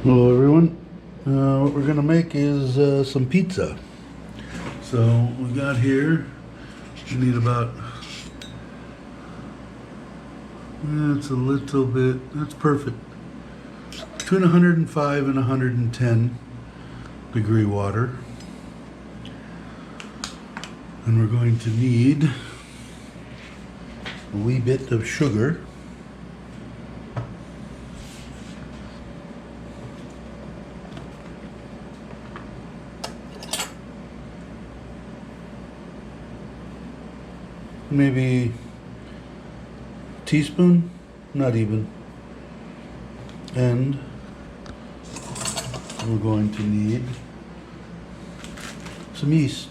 Hello everyone. What we're gonna make is some pizza. So we got here, we need about, it's a little bit, that's perfect. Between 105 and 110 degree water. And we're going to need a wee bit of sugar. Maybe a teaspoon, not even. And we're going to need some yeast.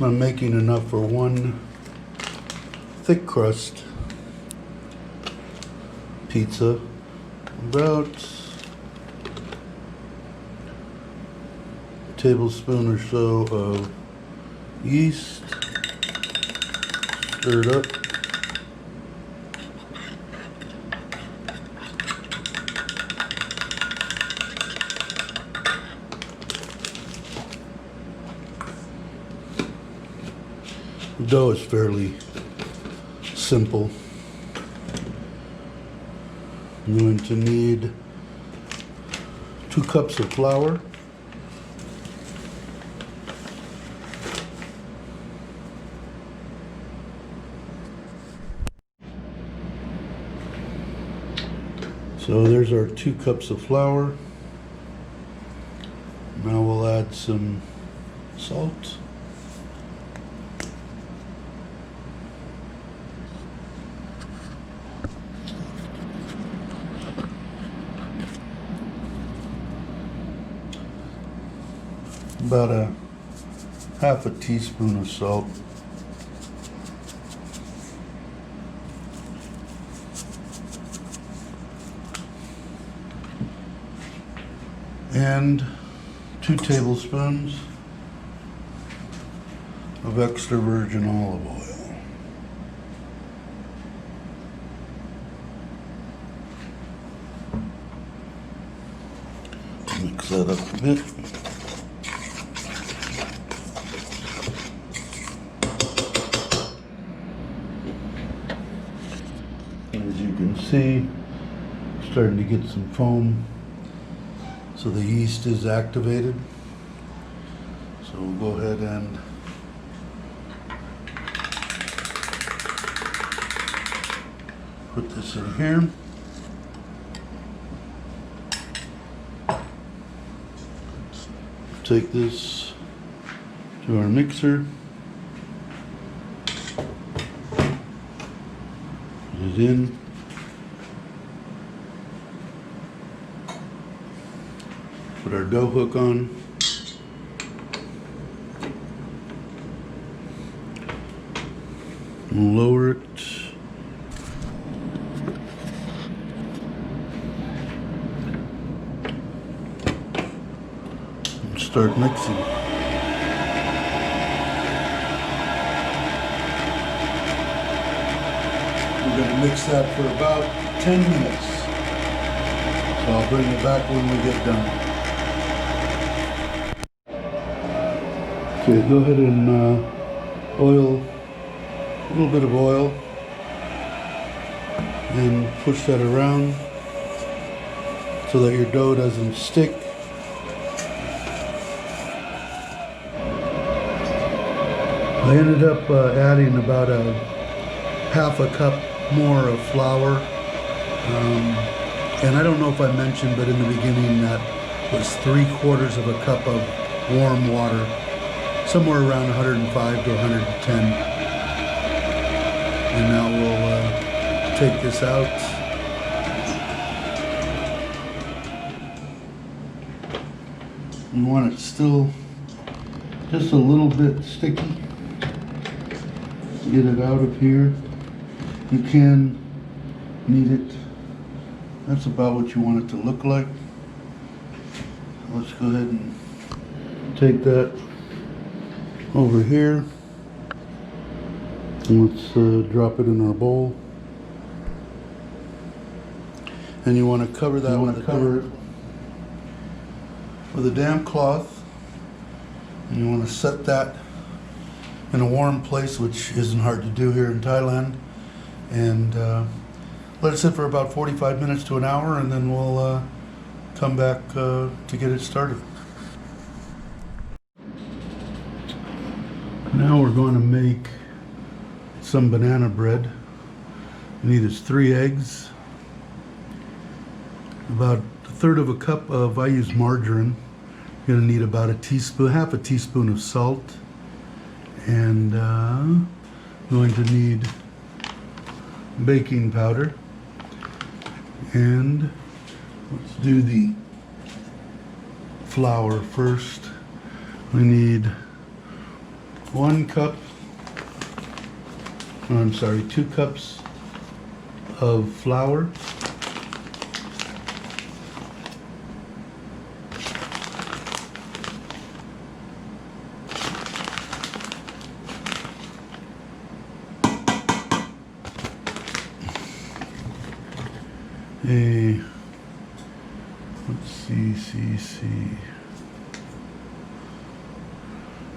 I'm making enough for one thick crust pizza, about a tablespoon or so of yeast, stir it up. The dough is fairly simple. I'm going to need 2 cups of flour, so there's our 2 cups of flour. Now we'll add some salt. About a half a teaspoon of salt. And 2 tablespoons of extra virgin olive oil. Mix that up a bit. As you can see, starting to get some foam, so the yeast is activated. So we'll go ahead and put this in here. Take this to our mixer. Put it in. Put our dough hook on. And lower it. And start mixing. We're going to mix that for about 10 minutes. So I'll bring it back when we get done. Okay, go ahead and oil, a little bit of oil, and push that around so that your dough doesn't stick. I ended up adding about a half a cup more of flour. And I don't know if I mentioned, but in the beginning that was 3/4 of a cup of warm water, somewhere around 105 to 110. And now we'll take this out. You want it still just a little bit sticky. Get it out of here. You can knead it. That's about what you want it to look like. Let's go ahead and take that over here. And let's drop it in our bowl. And you want to cover that with a damp cloth. And you want to set that in a warm place, which isn't hard to do here in Thailand. And let it sit for about 45 minutes to an hour, and then we'll come back to get it started. Now we're going to make some banana bread. You need is 3 eggs, about a third of a cup of, I use margarine. You're going to need about a teaspoon, half a teaspoon of salt, and going to need baking powder. And let's do the flour first. We need 2 cups of flour.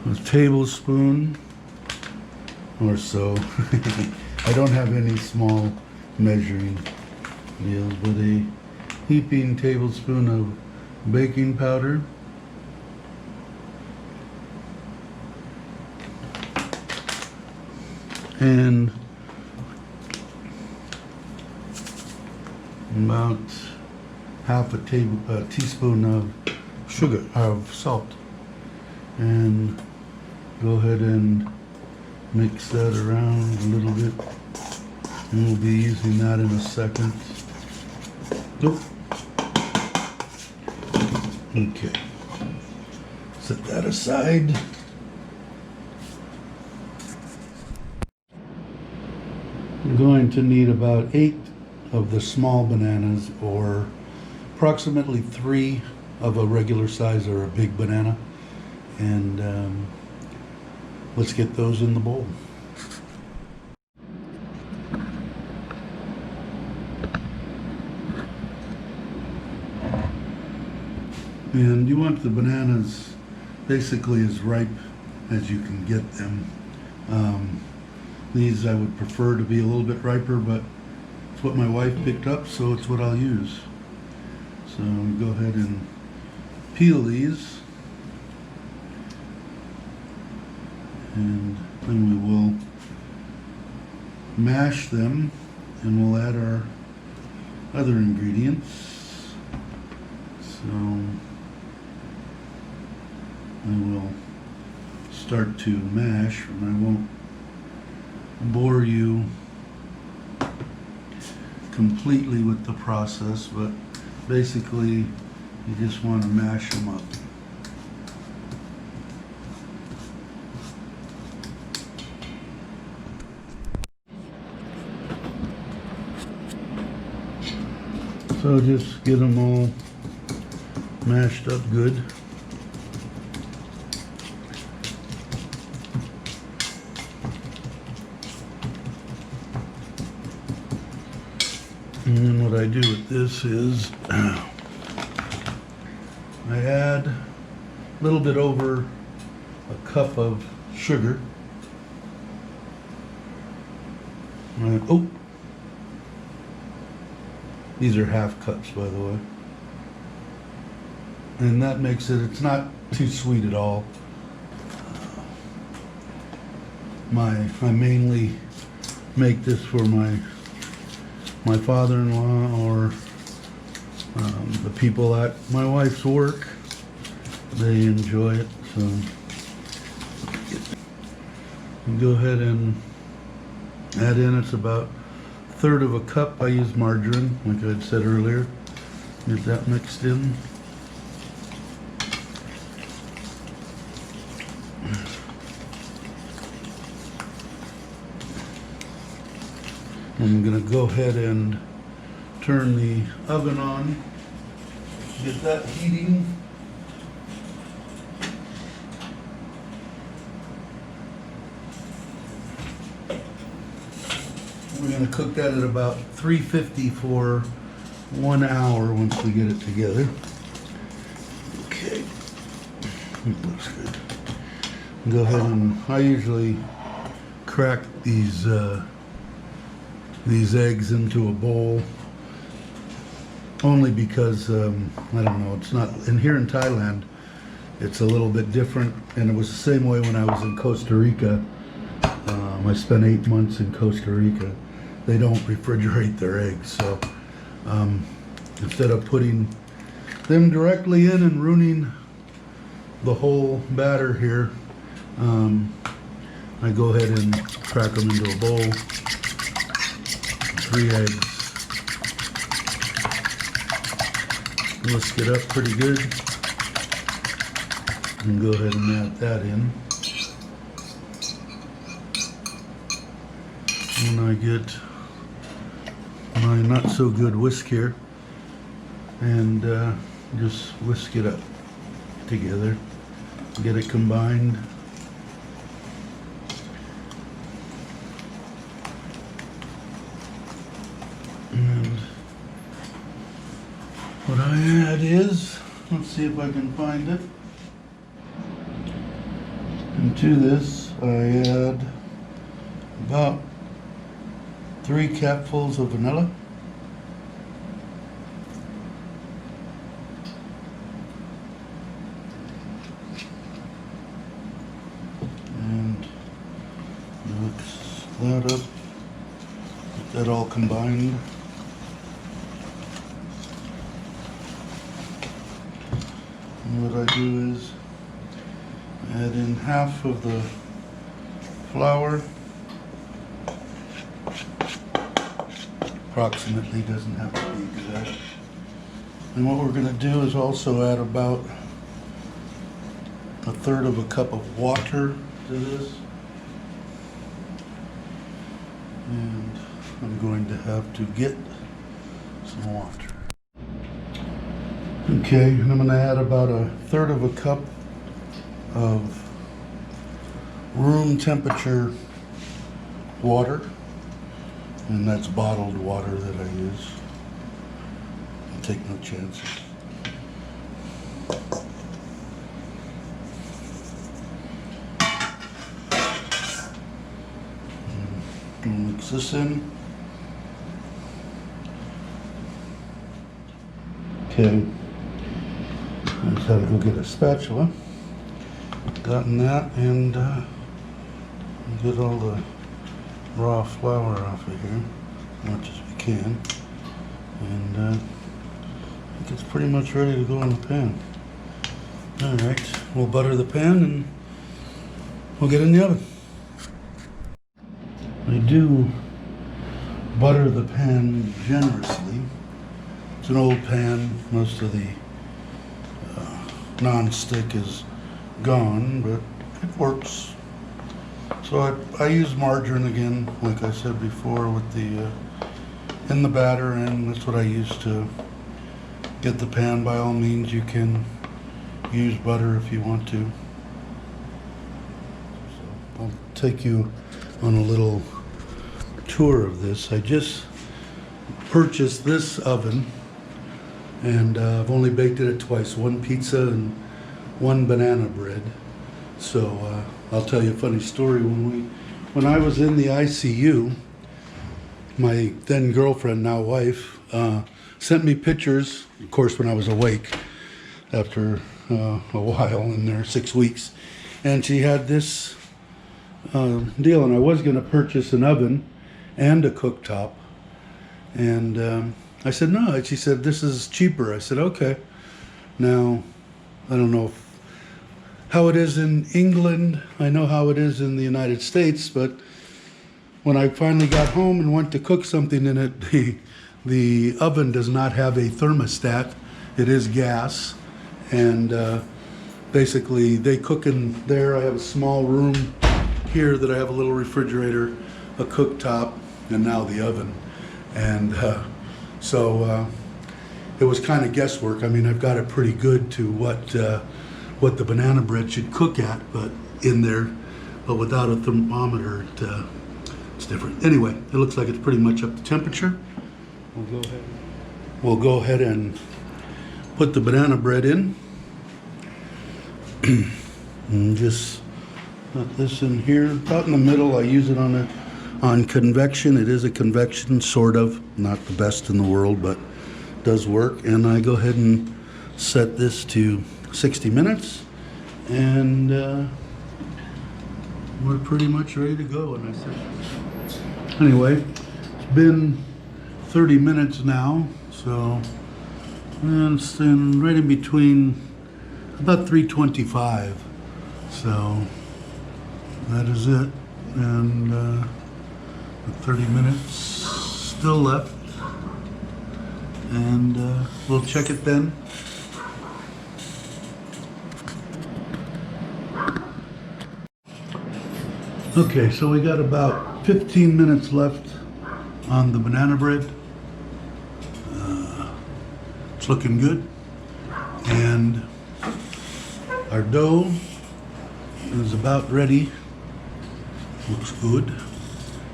A tablespoon or so. I don't have any small measuring deals, but a heaping tablespoon of baking powder. And about half a teaspoon of salt. And go ahead and mix that around a little bit. And we'll be using that in a second. Nope. Okay. Set that aside. I'm going to need about 8 of the small bananas, or approximately 3 of a regular size or a big banana. And let's get those in the bowl. And you want the bananas basically as ripe as you can get them. These I would prefer to be a little bit riper, but it's what my wife picked up, so it's what I'll use. So go ahead and peel these, and then we will mash them, and we'll add our other ingredients. So I will start to mash, and I won't bore you completely with the process, but basically you just want to mash them up. So just get them all mashed up good. And then what I do with this is I add a little bit over a cup of sugar. Oh, these are half cups, by the way. And that makes it's not too sweet at all. I mainly make this for my father-in-law or the people at my wife's work. They enjoy it, so you go ahead and add in, it's about a third of a cup. I use margarine, like I had said earlier. Get that mixed in. I'm gonna go ahead and turn the oven on, get that heating. We're gonna cook that at about 350 for 1 hour once we get it together. Okay, it looks good. Go ahead and I usually crack these eggs into a bowl only because I don't know, it's not in here in Thailand. It's a little bit different, and it was the same way when I was in Costa Rica. I spent 8 months in Costa Rica. They don't refrigerate their eggs, so instead of putting them directly in and ruining the whole batter here, I go ahead and crack them into a bowl. 3 eggs. Whisk it up pretty good. And go ahead and add that in. When I get my not so good whisk here, and just whisk it up together, get it combined. And what I add is, let's see if I can find it. And to this, I add about 3 capfuls of vanilla. And mix that up, get that all combined. And what I do is add in half of the flour, approximately, doesn't have to be exact. And what we're going to do is also add about 1/3 of a cup of water to this. And I'm going to have to get some water. Okay, and I'm going to add about 1/3 of a cup of room temperature water, and that's bottled water that I use. I take no chances. And mix this in. Okay. I just had to go get a spatula. Gotten that, and get all the raw flour off of here as much as we can. And I think it's pretty much ready to go in the pan. Alright, we'll butter the pan and we'll get in the oven. I do butter the pan generously. It's an old pan, most of the non-stick is gone, but it works. So I use margarine again, like I said before, with the in the batter, and that's what I use to get the pan. By all means, you can use butter if you want to. So I'll take you on a little tour of this. I just purchased this oven, and I've only baked it twice, 1 pizza and 1 banana bread. So I'll tell you a funny story. When I was in the ICU, my then girlfriend, now wife, sent me pictures, of course when I was awake after a while in there, 6 weeks, and she had this deal, and I was going to purchase an oven and a cooktop, and I said no. She said this is cheaper. I said okay. Now I don't know how it is in England. I know how it is in the United States, but when I finally got home and went to cook something in it, the oven does not have a thermostat. It is gas, and basically they cook in there. I have a small room here that I have a little refrigerator, a cooktop, and now the oven. And so it was kind of guesswork. I mean, I've got it pretty good to what the banana bread should cook at, but without a thermometer, it's different. Anyway, it looks like it's pretty much up to temperature. We'll go ahead and put the banana bread in. And just put this in here, about in the middle. I use it on convection. It is a convection, sort of. Not the best in the world, but does work. And I go ahead and set this to 60 minutes. And we're pretty much ready to go. And I said, anyway, it's been 30 minutes now, so and it's right in between about 325. So that is it. And 30 minutes still left. And we'll check it then. Okay, so we got about 15 minutes left on the banana bread. It's looking good. And our dough is about ready. Looks good.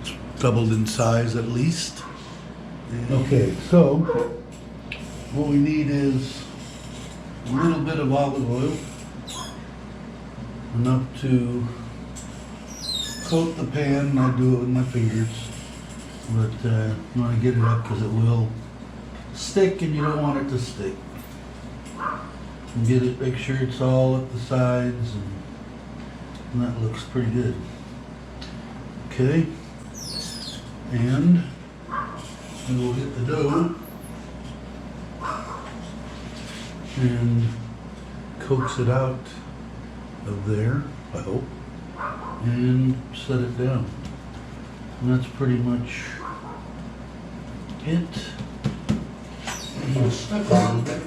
It's doubled in size at least. Okay, so what we need is a little bit of olive oil, enough to coat the pan. I do it with my fingers, but you want to get it up because it will stick, and you don't want it to stick. And get it, make sure it's all at the sides, and that looks pretty good. Okay, and we will get the dough and coax it out of there, I hope, and set it down. And that's pretty much it. It'll stuck a little bit,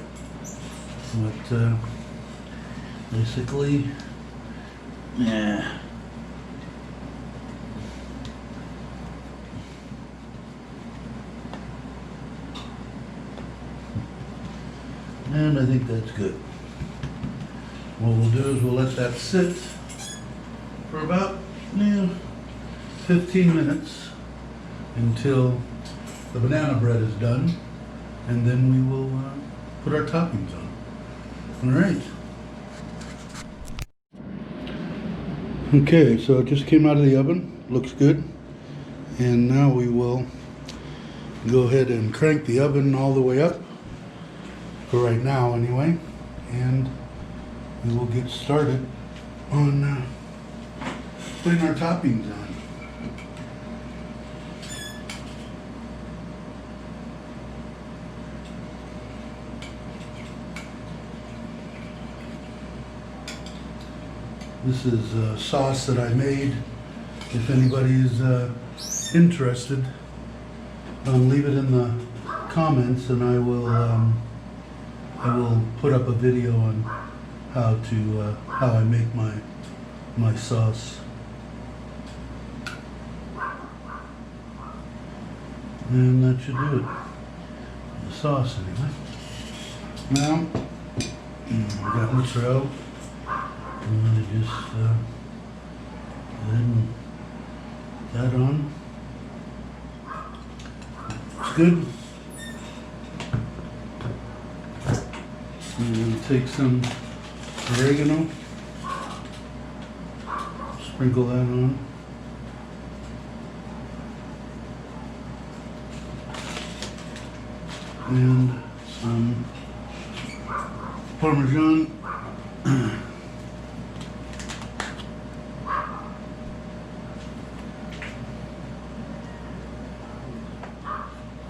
but basically, yeah. And I think that's good. What we'll do is we'll let that sit for about 15 minutes until the banana bread is done, and then we will put our toppings on. All right. Okay, so it just came out of the oven. Looks good. And now we will go ahead and crank the oven all the way up. For right now anyway, and we will get started on putting our toppings on. This is a sauce that I made. If anybody's interested, leave it in the comments, and I will put up a video on how I make my sauce. And that should do it. The sauce anyway. Now we got mozzarella. I'm gonna just go ahead and put that on. It's good. I'm going to take some oregano, sprinkle that on. And some Parmesan.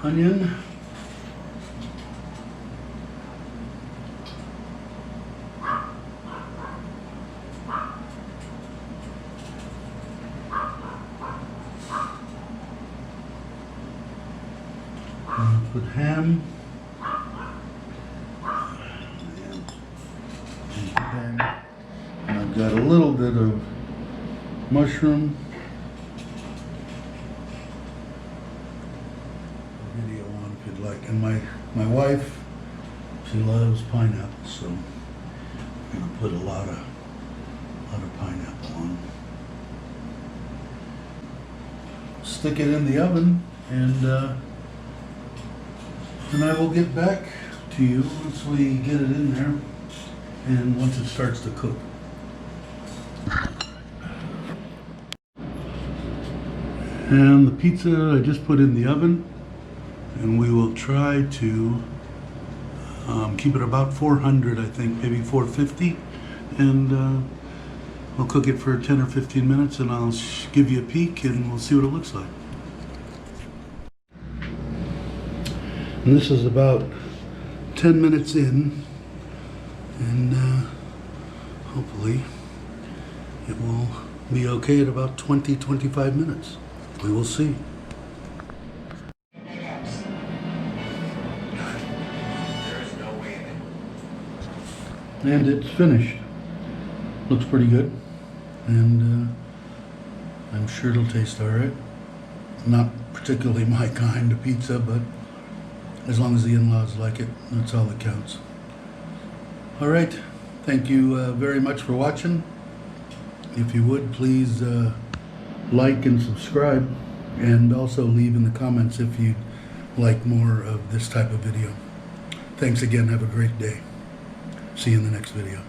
Onion. Put ham. And I've got a little bit of mushroom. if you'd like. And my wife, she loves pineapple, so I'm gonna put a lot of pineapple on. Stick it in the oven, and I will get back to you once we get it in there and once it starts to cook. And the pizza I just put in the oven, and we will try to keep it about 400, I think, maybe 450, and I'll cook it for 10 or 15 minutes, and I'll give you a peek, and we'll see what it looks like. And this is about 10 minutes in, and hopefully it will be okay at about 20-25 minutes. We will see. And it's finished. Looks pretty good, and I'm sure it'll taste all right. Not particularly my kind of pizza, but as long as the in-laws like it, that's all that counts. All right, thank you very much for watching. If you would, please like and subscribe, and also leave in the comments if you'd like more of this type of video. Thanks again. Have a great day. See you in the next video.